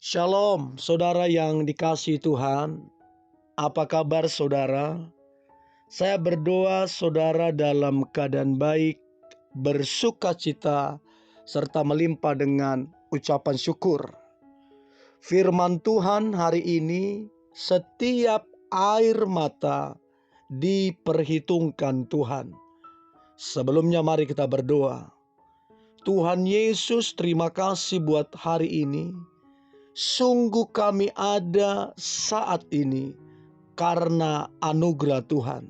Shalom, saudara yang dikasihi Tuhan. Apa kabar saudara? Saya berdoa saudara dalam keadaan baik, bersuka cita, serta melimpah dengan ucapan syukur. Firman Tuhan hari ini, setiap air mata diperhitungkan Tuhan. Sebelumnya mari kita berdoa. Tuhan Yesus, terima kasih buat hari ini. Sungguh kami ada saat ini karena anugerah Tuhan,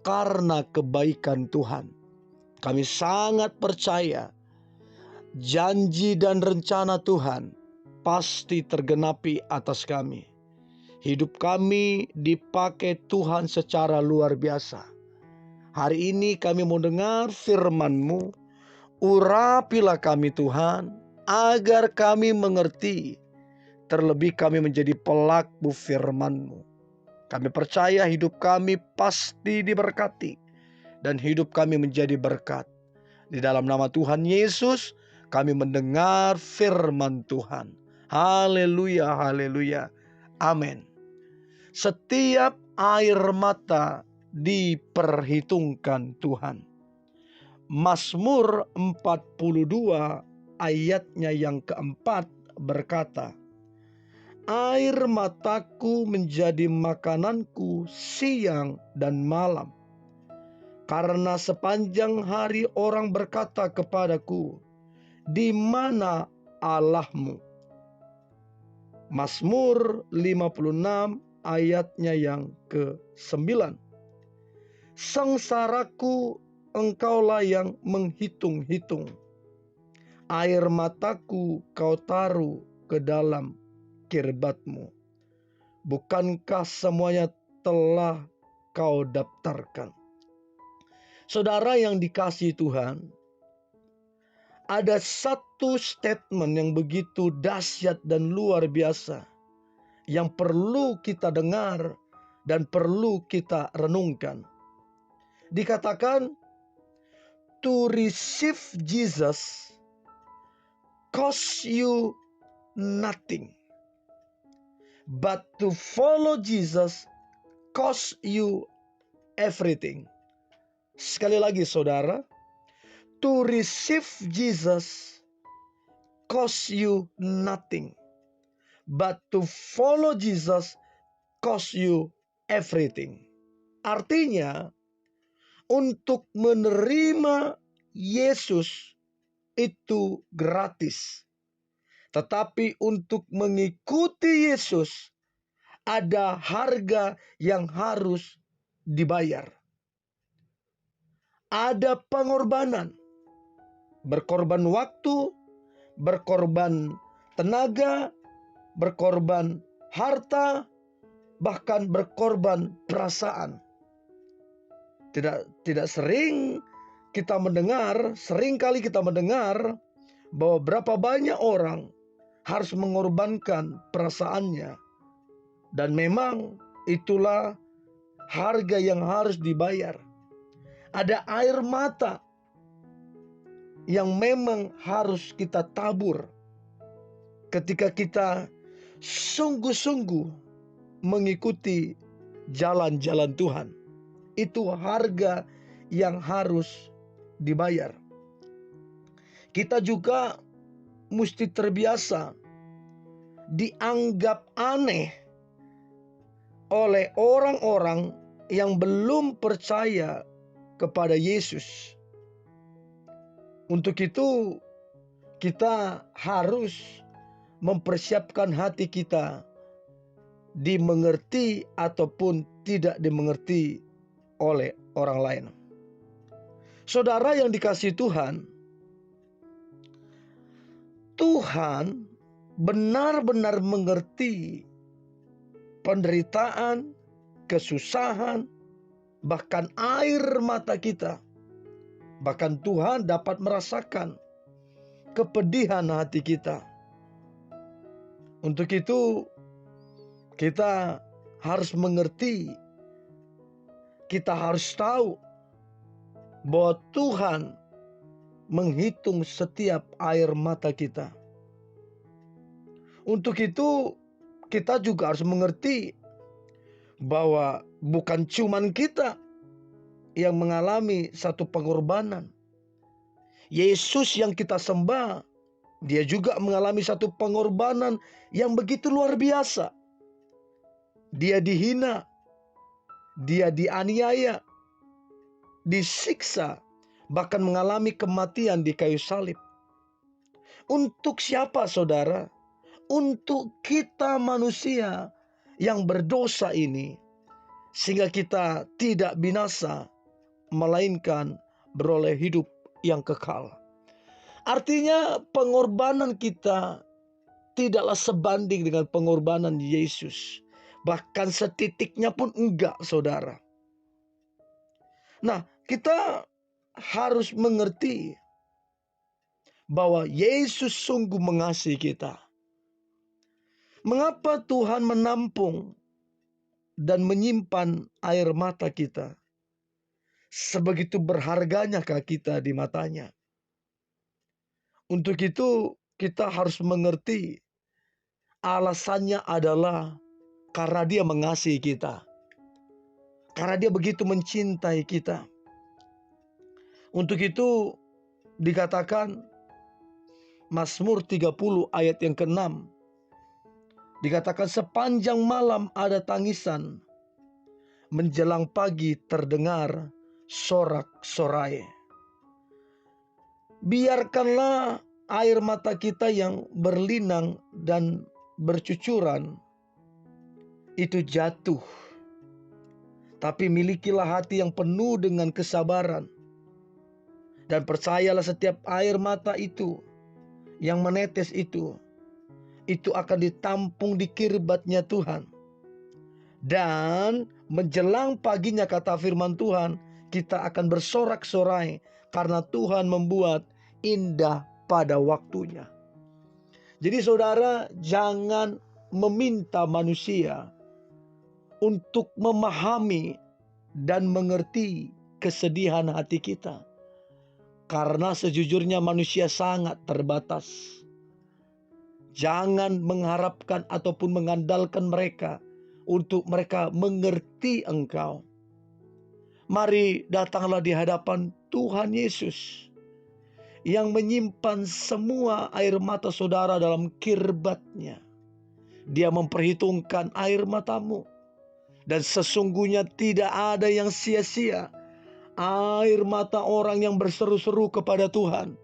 karena kebaikan Tuhan. Kami sangat percaya janji dan rencana Tuhan pasti tergenapi atas kami. Hidup kami dipakai Tuhan secara luar biasa. Hari ini kami mau dengar firman-Mu. Urapilah kami Tuhan, agar kami mengerti. Terlebih kami menjadi pelaku firman-Mu. Kami percaya hidup kami pasti diberkati. Dan hidup kami menjadi berkat. Di dalam nama Tuhan Yesus kami mendengar firman Tuhan. Haleluya, haleluya. Amin. Setiap air mata diperhitungkan Tuhan. Mazmur 42 ayatnya yang keempat berkata, air mataku menjadi makananku siang dan malam. Karena sepanjang hari orang berkata kepadaku, di mana Allahmu? Mazmur 56 ayatnya yang ke-9. Sengsaraku engkaulah yang menghitung-hitung. Air mataku kau taruh ke dalam kirbat-Mu. Bukankah semuanya telah kau daftarkan? Saudara yang dikasihi Tuhan, ada satu statement yang begitu dahsyat dan luar biasa yang perlu kita dengar dan perlu kita renungkan. Dikatakan, to receive Jesus costs you nothing. But to follow Jesus costs you everything. Sekali lagi saudara, to receive Jesus costs you nothing. But to follow Jesus costs you everything. Artinya, untuk menerima Yesus itu gratis. Tetapi untuk mengikuti Yesus ada harga yang harus dibayar. Ada pengorbanan. Berkorban waktu, berkorban tenaga, berkorban harta, bahkan berkorban perasaan. Tidak sering kita mendengar, seringkali kita mendengar bahwa berapa banyak orang harus mengorbankan perasaannya. Dan memang itulah harga yang harus dibayar. Ada air mata yang memang harus kita tabur ketika kita sungguh-sungguh mengikuti jalan-jalan Tuhan. Itu harga yang harus dibayar. Kita juga mesti terbiasa dianggap aneh oleh orang-orang yang belum percaya kepada Yesus. Untuk itu kita harus mempersiapkan hati kita dimengerti ataupun tidak dimengerti oleh orang lain. Saudara yang dikasihi Tuhan, Tuhan benar-benar mengerti penderitaan, kesusahan, bahkan air mata kita. Bahkan Tuhan dapat merasakan kepedihan hati kita. Untuk itu kita harus mengerti, kita harus tahu bahwa Tuhan menghitung setiap air mata kita. Untuk itu kita juga harus mengerti bahwa bukan cuman kita yang mengalami satu pengorbanan. Yesus yang kita sembah, dia juga mengalami satu pengorbanan yang begitu luar biasa. Dia dihina, dia dianiaya, disiksa, bahkan mengalami kematian di kayu salib. Untuk siapa, saudara? Untuk kita manusia yang berdosa ini, sehingga kita tidak binasa, melainkan beroleh hidup yang kekal. Artinya pengorbanan kita tidaklah sebanding dengan pengorbanan Yesus. Bahkan setitiknya pun enggak, saudara. Nah, kita harus mengerti bahwa Yesus sungguh mengasihi kita. Mengapa Tuhan menampung dan menyimpan air mata kita? Sebegitu berharganyakah kita di matanya? Untuk itu kita harus mengerti alasannya adalah karena dia mengasihi kita. Karena dia begitu mencintai kita. Untuk itu dikatakan Mazmur 30 ayat yang ke-6. Dikatakan sepanjang malam ada tangisan, menjelang pagi terdengar sorak-sorai. Biarkanlah air mata kita yang berlinang dan bercucuran itu jatuh. Tapi milikilah hati yang penuh dengan kesabaran. Dan percayalah setiap air mata itu yang menetes itu akan ditampung di kirbatnya Tuhan. Dan menjelang paginya, kata firman Tuhan, kita akan bersorak-sorai karena Tuhan membuat indah pada waktunya. Jadi saudara, jangan meminta manusia untuk memahami dan mengerti kesedihan hati kita. Karena sejujurnya manusia sangat terbatas. Jangan mengharapkan ataupun mengandalkan mereka untuk mereka mengerti engkau. Mari datanglah di hadapan Tuhan Yesus yang menyimpan semua air mata saudara dalam kirbatnya. Dia memperhitungkan air matamu. Dan sesungguhnya tidak ada yang sia-sia. Air mata orang yang berseru-seru kepada Tuhan,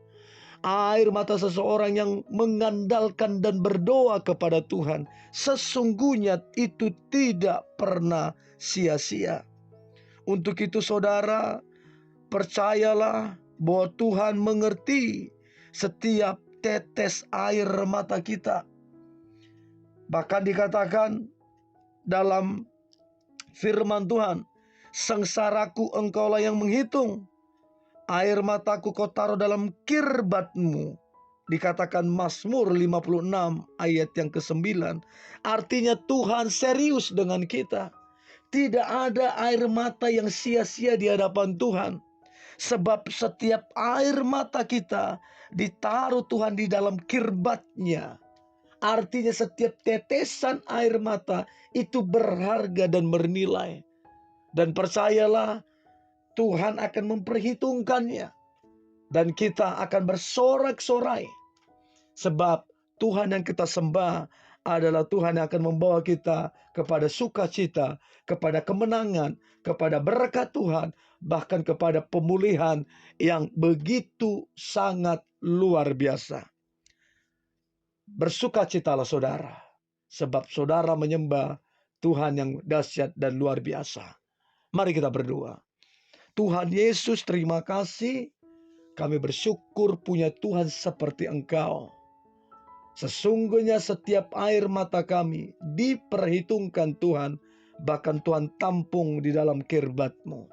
air mata seseorang yang mengandalkan dan berdoa kepada Tuhan, sesungguhnya itu tidak pernah sia-sia. Untuk itu saudara, percayalah bahwa Tuhan mengerti setiap tetes air mata kita. Bahkan dikatakan dalam firman Tuhan, sengsaraku engkaulah yang menghitung, air mataku kau taruh dalam kirbatmu. Dikatakan Mazmur 56 ayat yang ke-9. Artinya Tuhan serius dengan kita. Tidak ada air mata yang sia-sia di hadapan Tuhan. Sebab setiap air mata kita ditaruh Tuhan di dalam kirbatnya. Artinya setiap tetesan air mata itu berharga dan bernilai. Dan percayalah, Tuhan akan memperhitungkannya. Dan kita akan bersorak-sorai. Sebab Tuhan yang kita sembah adalah Tuhan yang akan membawa kita kepada sukacita, kepada kemenangan, kepada berkat Tuhan, bahkan kepada pemulihan yang begitu sangat luar biasa. Bersukacitalah saudara, sebab saudara menyembah Tuhan yang dahsyat dan luar biasa. Mari kita berdoa. Tuhan Yesus, terima kasih. Kami bersyukur punya Tuhan seperti Engkau. Sesungguhnya setiap air mata kami diperhitungkan Tuhan. Bahkan Tuhan tampung di dalam kirbat-Mu.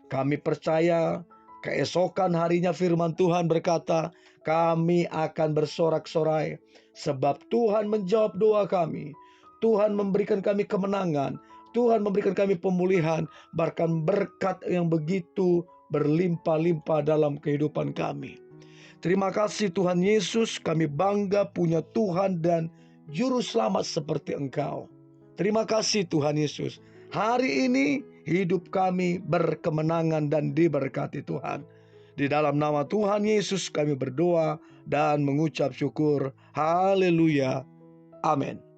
Kami percaya keesokan harinya firman Tuhan berkata, kami akan bersorak-sorai. Sebab Tuhan menjawab doa kami. Tuhan memberikan kami kemenangan. Tuhan memberikan kami pemulihan, bahkan berkat yang begitu berlimpah-limpah dalam kehidupan kami. Terima kasih Tuhan Yesus, kami bangga punya Tuhan dan juru selamat seperti Engkau. Terima kasih Tuhan Yesus. Hari ini hidup kami berkemenangan dan diberkati Tuhan. Di dalam nama Tuhan Yesus kami berdoa dan mengucap syukur. Haleluya. Amin.